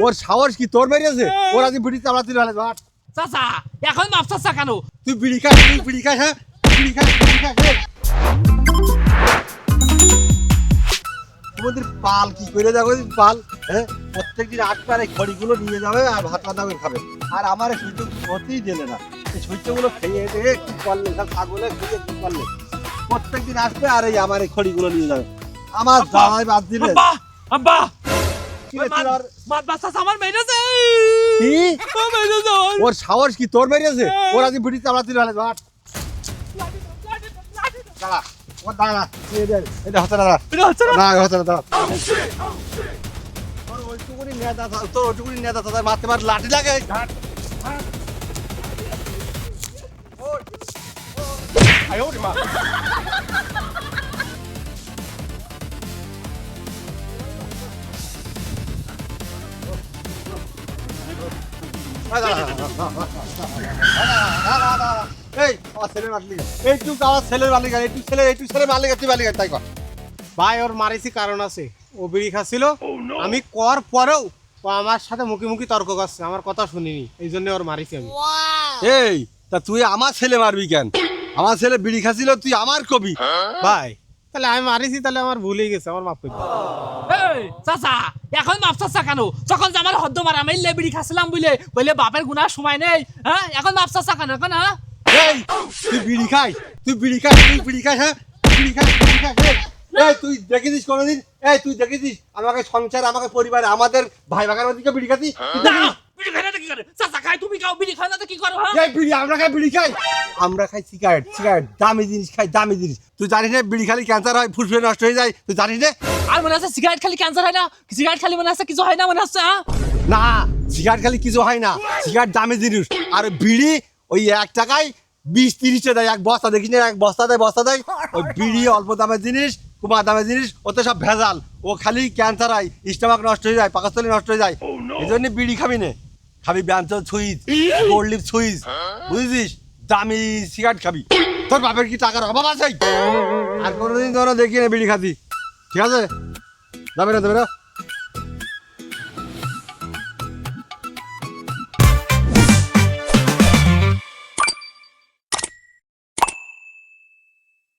ওর সাহস কি তোর বেরিয়েছে? ওর আজ বিড়ি চালাতে ভালো ভাট। চাচা এখন মাপ চাচা কেন? তুই বিড়ি খাস, তুই বিড়ি খাস, হ্যাঁ বিড়ি খাস, বিড়ি খাস। তোমাদের পাল কি করে যাবো পাল? হ্যাঁ প্রত্যেকদিন আসবে আর এই খড়িগুলো নিয়ে যাবে আর ভাত রান্না করে খাবে। আর আমার সুযোগ হতেই দিলে না। এই সূর্যগুলো খেয়ে দিয়ে কি করলে সব ছাগলে খেয়ে কি করলে? প্রত্যেকদিন আসবে আর এই আমার এই খড়িগুলো নিয়ে যাবে। আমার দাঁড়ায় বাদ দিলে আব্বা আব্বা কি রে তোর আর- মাত বাচ্চা আমার মেরেছে। কি? মেরেছে ওর সাহস কি তোর বেরিয়েছে? ওর আজ বিড়ি চালাতে ভালো ভাট। দাঁড়া ও দাঁড়া এটা হচ্ছে না, এটা হচ্ছে না। না হচ্ছে না, দাঁড়া। তোর ওইটুকুনি নেতা তোর ওইটুকুনি নেতা তাদের মারতে মার লাঠি লাগে। এই আমার ছেলের মালিক, এইটুকু আমার ছেলের মালিক, এইটুকু ছেলের মালিক, তুই মালিক তাই কর। ভাই ওর মারিছি কারণ আছে, ও বিড়ি খাচ্ছিল, আমি কর পরেও ও আমার সাথে মুখে মুখে তর্ক করছে, আমার কথা শুনিনি, এই জন্য ওর মারিছি আমি। এই তা তুই আমার ছেলে মারবি কেন? আমার ছেলে বিড়ি খাচ্ছিল, তুই আমার কবি। ভাই তাহলে আমি মারিছি, তাহলে আমার ভুলেই গেছে, আমার মাফ করে দাও। এই চাচা এখন মাপ চাচা কেন? যখন যে আমার হদ্দ মারা আমি লেবিড়ি খাচ্ছিলাম বলে বাপের গুনার সময় নেই। হ্যাঁ এখন মাপ চাচা কেন এখন? হ্যাঁ এই তুই বিড়ি খাই, তুই বিড়ি খাস, তুই বিড়ি খাস, হ্যাঁ বিড়ি খাস, বিড়ি খাস। এই তুই দেখেছিস কোনোদিন? এই তুই দেখেছিস আমাকে সংসার, আমাকে পরিবারে, আমাদের ভাই ভাগার ওদিকে বিড়ি খাতি? না বিড়ি খাই না তো কি করে? চাচা খাই, তুমি খাও, বিড়ি খাই না তো কি করো? হ্যাঁ এই বিড়ি আমরা খাই, বিড়ি খাই, আমরা খাই সিগারেট, সিগারেট দামি জিনিস খাই, দামি জিনিস। তুই জানিস না বিড়ি খালি ক্যান্সার হয়, ফুসফুস নষ্ট হয়ে যায়, তুই জানিস না? আর মনে হচ্ছে সিগারেট খালি ক্যান্সার হয় না, সিগারেট খালি মনে হচ্ছে কিছু হয় না মনে হচ্ছে। হ্যাঁ না সিগারেট খালি কিছু হয় না, সিগারেট দামি জিনিস। আর বিড়ি ওই 1 টাকায় 20-30টা দেয়, এক বস্তা, দেখিস না এক বস্তা দেয়, বস্তা দেয়। ওই বিড়ি অল্প দামের জিনিস, কুমার দামের জিনিস, ওতে সব ভেজাল। ও খালি ক্যান্সার হয়, স্টোমাক নষ্ট হয়ে যায়, পাকস্থলী নষ্ট হয়ে যায়। এই জন্য বিড়ি খাবি না, খাবি ব্যান্সন সুইচ, গোল্ড লিপ সুইচ, বুঝেছিস? দামি সিগারেট খাবি। তোর বাপের কি টাকার অভাব আছে? আর কোনোদিন তোরা দেখি না বিড়ি খাতি, ঠিক আছে? যাবে না, যাবে না।